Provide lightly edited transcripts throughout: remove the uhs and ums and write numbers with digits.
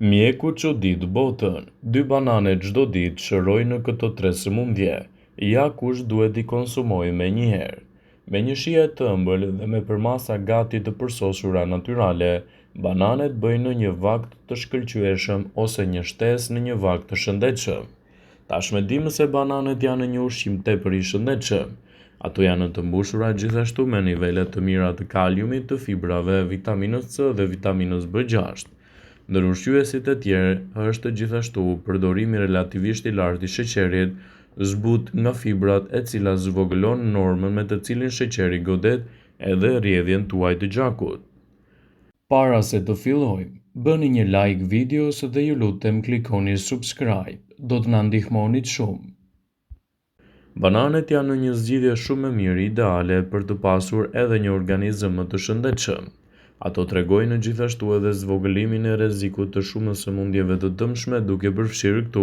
Mjeku çudit botën, 2 banane çdo ditë shërojnë në këto 3 sëmundje. Ja kush duhet i konsumojë menjëherë. Me një shije të ëmbël dhe me përmasa gati të përsosura natyrale, bananet bëjnë një vakt të shkëlqyeshëm ose një shtesë në një vakt të shëndetshëm. Tashmë dimë se bananet janë një ushqim tepër i shëndetshëm. Ato janë të mbushura gjithashtu me nivele të mira të kaliumit, të fibrave, vitaminës C dhe vitaminës B6. Ndër ushqyesit e tjerë është gjithashtu përdorimi relativisht i lartë i sheqerit, zbut nga fibrat e cila zvogëlon normën me të cilin sheqeri godet edhe rrjedhjen tuaj të gjakut. Para se të fillojmë, bëni një like videos dhe ju lutem klikoni subscribe, do të na ndihmonit shumë. Bananet janë një zgjidhje shumë e mirë ideale për të pasur edhe një organizëm më të shëndetshëm. Ato tregojnë gjithashtu edhe zvogëlimin e rrezikut të shumë sëmundjeve të dëmshme, duke përfshirë këtu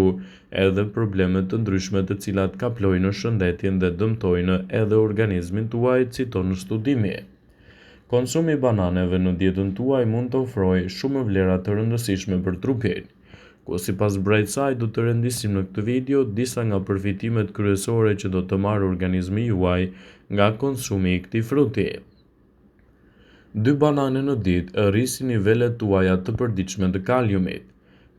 edhe probleme të ndryshme të cilat kaplojnë shëndetjen dhe dëmtojnë edhe organizmin tuaj, citon studimi. Konsumi i bananeve në dietën tuaj mund të ofrojë shumë vlera të rëndësishme për trupin. Ku sipas Brightside do të rendisim në këtë video disa nga përfitimet kryesore që do të marrë organizmi juaj nga konsumi i këtij fruti. 2 banane në ditë rrisin nivelet tuaja të përditshme të kaliumit.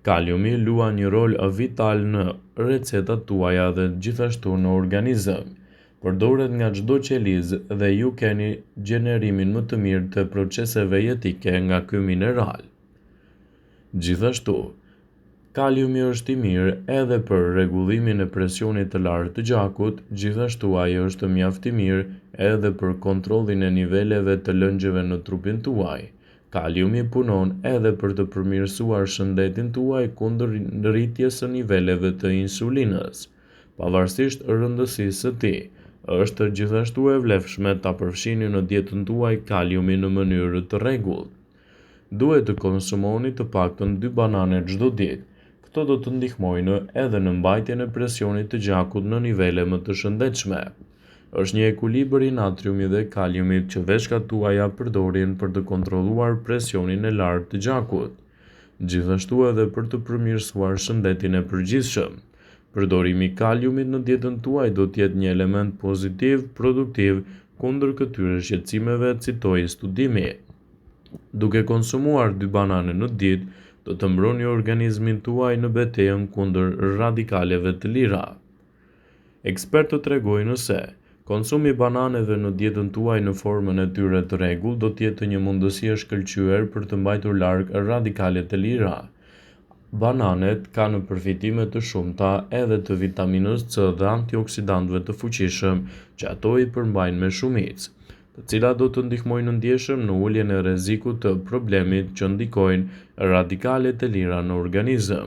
Kaliumi luan një rol vital në recetat tuaja dhe gjithashtu në organizëm. Përdoret nga çdo qelizë dhe ju keni gjenerimin më të mirë të proceseve jetike nga ky mineral. Gjithashtu, kaliumi është i mirë edhe për rregullimin e presionit të lartë të gjakut, gjithashtu ai është mjaft i mirë edhe për kontrollin e niveleve të lëngjeve në trupin tuaj. Kaliumi punon edhe për të përmirësuar shëndetin tuaj kundër rritjes së niveleve të insulinës. Pavarësisht rëndësisë së tij, është gjithashtu e vlefshme ta përfshini në dietën tuaj kaliumin në mënyrë të rregullt. Duhet të konsumoni të paktën 2 banane çdo ditë. Këto do të ndihmojnë edhe në mbajtjen e presionit të gjakut në nivele më të shëndetshme. Është një ekuilibër i natriumit dhe kaliumit që veshkat tuaja përdorin për të kontrolluar presionin e lartë të gjakut, gjithashtu edhe për të përmirësuar shëndetin e përgjithshëm. Përdorimi i kaliumit në dietën tuaj do të jetë një element pozitiv, produktiv kundër këtyre shqetësimeve, citoi studimi. Duke konsumuar 2 banane në ditë, do të mbroni organizmin tuaj në betejën kundër radikaleve të lira. Ekspertët tregojnë se konsumi i bananeve në dietën tuaj në formën e tyre të rregullt do të jetë një mundësi e shkëlqyer për të mbajtur larg radikalet të lira. Bananet kanë përfitime të shumta edhe të vitaminës C dhe antioksidantëve të fuqishëm që ato i përmbajnë me shumicë, të cilat do të ndihmojnë ndjeshëm në uljen e rrezikut të problemit që ndikojnë radikalet e lira në organizëm.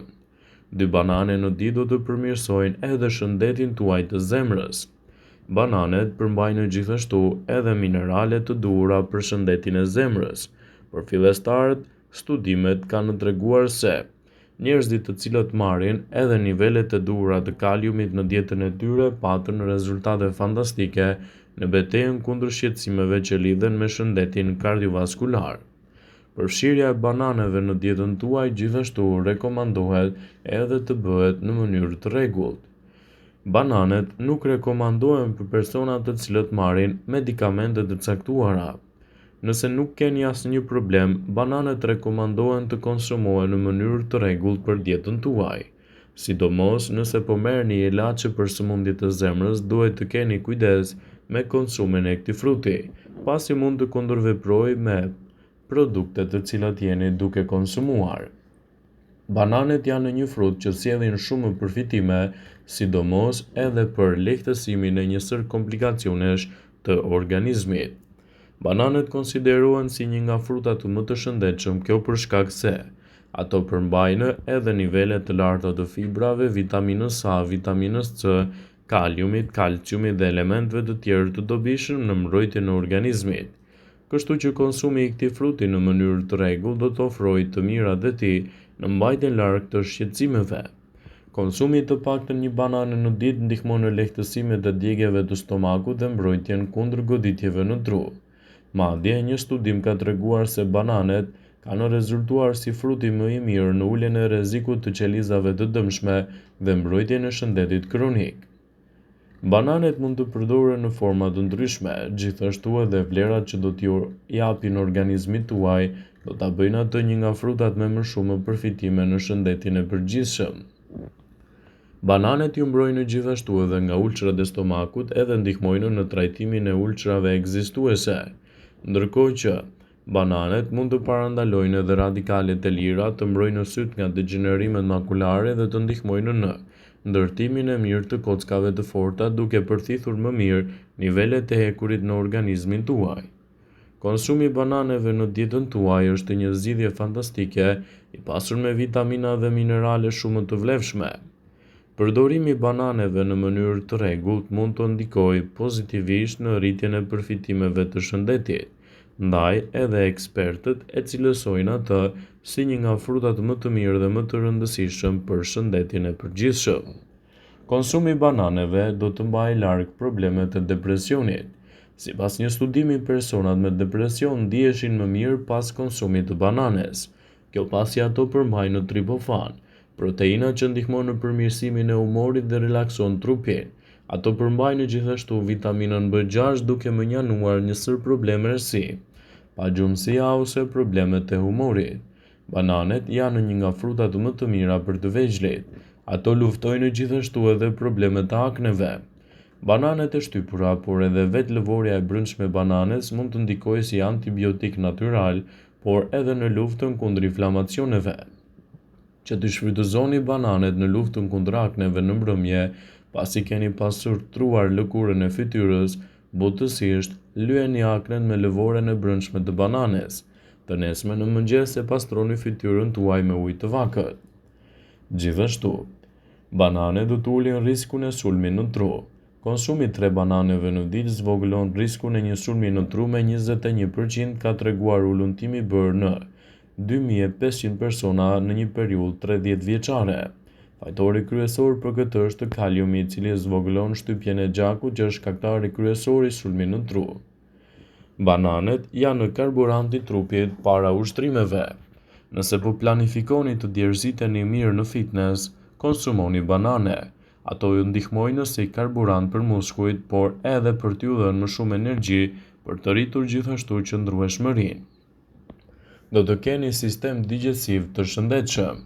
2 banane në ditë do të përmirësojnë edhe shëndetin tuaj të zemrës. Bananet përmbajnë gjithashtu edhe minerale të duhura për shëndetin e zemrës. Për fillestarët, studimet kanë treguar se njerëzit të cilët marrin edhe nivelet e duhura të kaliumit në dietën e tyre patën rezultate fantastike në betejën kundër shqetësimeve që lidhen me shëndetin kardiovaskular. Përfshirja e bananeve në dietën tuaj gjithashtu rekomandohet edhe të bëhet në mënyrë të rregullt. Bananet nuk rekomandohen për personat të cilët marrin medikamente të caktuara. Nëse nuk keni asnjë problem, bananet rekomandohen të konsumohen në mënyrë të rregullt për dietën tuaj. Sidomos nëse po merrni ilaçe për sëmundje të zemrës, duhet të keni kujdes me konsumin e këtij fruti, pasi mund të kundërveprojë me produktet të cilat jeni duke konsumuar. Bananet janë një frut që sjellin shumë përfitime, sidomos edhe për lehtësimin e një sër komplikacionesh të organizmit. Bananet konsiderohen si një nga frutat më të shëndetshëm, kjo për shkak se ato përmbajnë edhe nivele të larta të fibrave, vitaminës A, vitaminës C, kaliumit, kalciumit dhe elementeve të tjerë të dobishëm në mbrojtjen e organizmit. Kështu që konsumi i këtij fruti në mënyrë të rregullt do të ofrojë të mirat e tij në mbajtjen larg të shqetësimeve. Konsumi i të paktën 1 banane në ditë ndihmon në lehtësimet e djegjeve të stomakut dhe mbrojtjen kundër goditjeve në tru. Madje një studim ka treguar se bananet kanë rezultuar si fruti më i mirë në uljen e rrezikut të qelizave të dëmshme dhe mbrojtjen e shëndetit kronik. Bananet mund të përdoren në forma të ndryshme, gjithashtu edhe vlerat që do t'ju japin organizmit tuaj do ta bëjnë atë një nga frutat me më shumë përfitime në shëndetin e përgjithshëm. Bananet ju mbrojnë gjithashtu edhe nga ulçrat e stomakut edhe ndihmojnë në trajtimin e ulçrave ekzistuese, ndërkohë që bananet mund të parandalojnë edhe radikalet e lira, të mbrojnë syt nga degenerimet makulare dhe të ndihmojnë në ndërtimin e mirë të kockave të forta, duke përthithur më mirë nivelet e hekurit në organizmin tuaj. Konsumi i bananeve në dietën tuaj është një zgjidhje fantastike, i pasur me vitamina dhe minerale shumë të vlefshme. Përdorimi i bananeve në mënyrë të rregullt mund të ndikojë pozitivisht në rritjen e përfitimeve të shëndetit, ndaj edhe ekspertët e cilësojnë atë si një nga frutat më të mirë dhe më të rëndësishëm për shëndetin e përgjithshëm. Konsumi i bananeve do të mbajë larg problemet e depresionit. Sipas një studimi, personat me depresion ndiheshin më mirë pas konsumit të bananes. Kjo pasi ato përmbajnë triptofan, proteina që ndihmon në përmirësimin e humorit dhe relakson trupin. Ato përmbajnë gjithashtu vitaminën B6 duke mënjanuar njësër problemeve si pagjumësia ose problemet e humorit. Bananet janë një nga frutat më të mira për të vegjëlit. Ato luftojnë gjithashtu edhe problemet e akneve. Bananet e shtypura, por edhe vetë lëvorja e brendshme e bananes mund të ndikojë si antibiotik natyral, por edhe në luftën kundër inflamacioneve. Që të shfrytëzoni bananet në luftën kundër akneve në mbrëmje, pasi keni pasur truar lëkurën e fytyrës, butësisht lyeni aknen me lëvorën e brendshme të bananes. Të nesme në mëngjes e pastroni fytyrën tuaj me ujë të vakët. Gjithashtu, bananet do të ulin riskun e sulmit në tru. Konsumi 3 bananeve në ditë zvogëlon riskun e një sulmi në tru me 21%, ka treguar ullëntimi bërë në 2500 persona në një periudhë 30 vjeçare. Fajtori kryesor për këtë është kaliumi, i cili zvogëlon shtypjen e gjakut, që është shkaktari kryesor i sulmit në tru. Bananet janë karburanti i trupit para ushtrimeve. Nëse po planifikoni të djerziteni mirë në fitness, konsumoni banane. Ato ju ndihmojnë si karburant për muskujt, por edhe për t'ju dhënë më shumë energji për të rritur gjithashtu qëndrueshmërinë. Do të keni sistem digjesiv të shëndetshëm.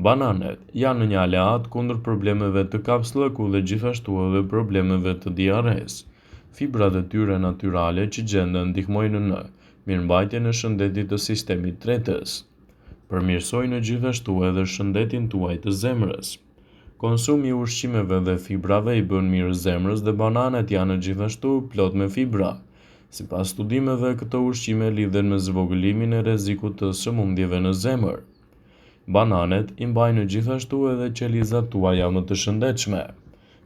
Bananet janë një aleat kundër problemeve të kapslëku dhe gjithashtu edhe problemeve të diares. Fibrat e tyre natyrale që gjenden ndihmojnë në mirëmbajtjen e shëndetit të sistemit tretës. Përmirësojnë gjithashtu edhe shëndetin tuaj të zemrës. Konsumi i ushqimeve dhe fibrave i bën mirë zemrës dhe bananet janë gjithashtu plot me fibra. Sipas studimeve, këto ushqime lidhen me zvogëlimin e rrezikut të sëmundjeve në zemër. Bananet i mbajnë gjithashtu edhe qelizat tuaja më të shëndetshme.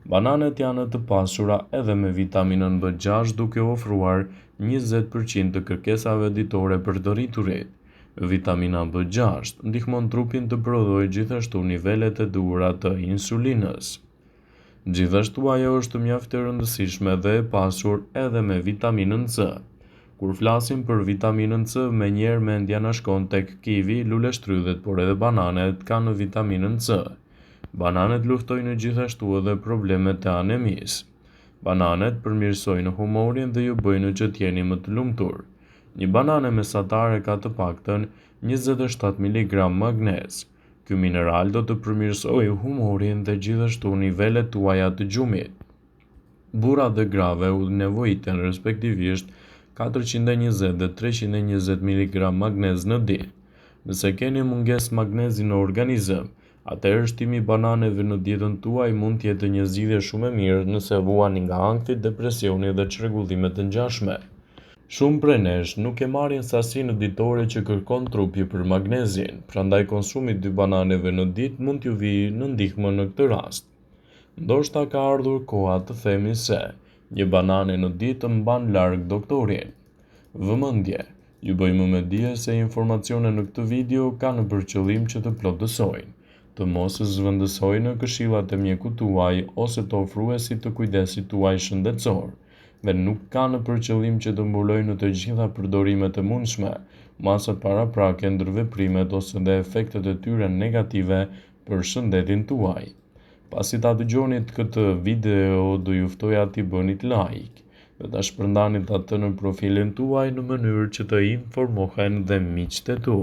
Bananet janë të pasura edhe me vitaminën B6, duke ofruar 20% të kërkesave ditore për të rriturit. Vitamina B6 ndihmon trupin të prodhojë gjithashtu nivelet e duhura të insulinës. Gjithashtu ajo është mjaft e rëndësishme dhe e pasur edhe me vitaminën C. Kur flasim për vitaminën C, menjëherë mendja na shkon tek kivi, luleshtrydhet, por edhe bananet kanë vitaminën C. Bananet luftojnë gjithashtu edhe problemet e anemisë. Bananet përmirësojnë humorin dhe ju bëjnë që t'jeni më të lumtur. Një banane mesatare ka të paktën 27 mg magnez. Ky mineral do të përmirësojë humorin dhe gjithashtu nivelet tuaja të gjumit. Burrat dhe grave u nevojiten respektivisht 420 dhe 320 mg magnez në ditë. Nëse keni mungesë magnezi në organizëm, atëherë shtimi i bananeve në dietën tuaj mund të jetë një zgjidhje shumë e mirë nëse vuani nga ankthi, depresioni dhe çrregullimet e ngjashme. Shumë prej nesh nuk e marrin sasinë ditore që kërkon trupi për magnezin, prandaj konsumi 2 bananeve në ditë mund t'ju vijë në ndihmë në këtë rast. Ndoshta ka ardhur koha të themi se një banane në ditë mban larg doktorin. Vëmendje, ju bëjmë me dije se informacionet në këtë video kanë për qëllim që të plotësojnë, të mos zhvendësojnë këshillat e mjekut tuaj ose të ofruesit të kujdesit tuaj shëndetësor, dhe nuk kanë për qëllim që të mbulojnë të gjitha përdorimet e mundshme, masat paraprake, ndërveprimet ose dhe efektet e tyre negative për shëndetin tuaj. Pasi ta dëgjonit këtë video, do ju ftoja t'i bënit like dhe ta shpërndanit atë në profilin tuaj në mënyrë që të informohen dhe miqtë e tu.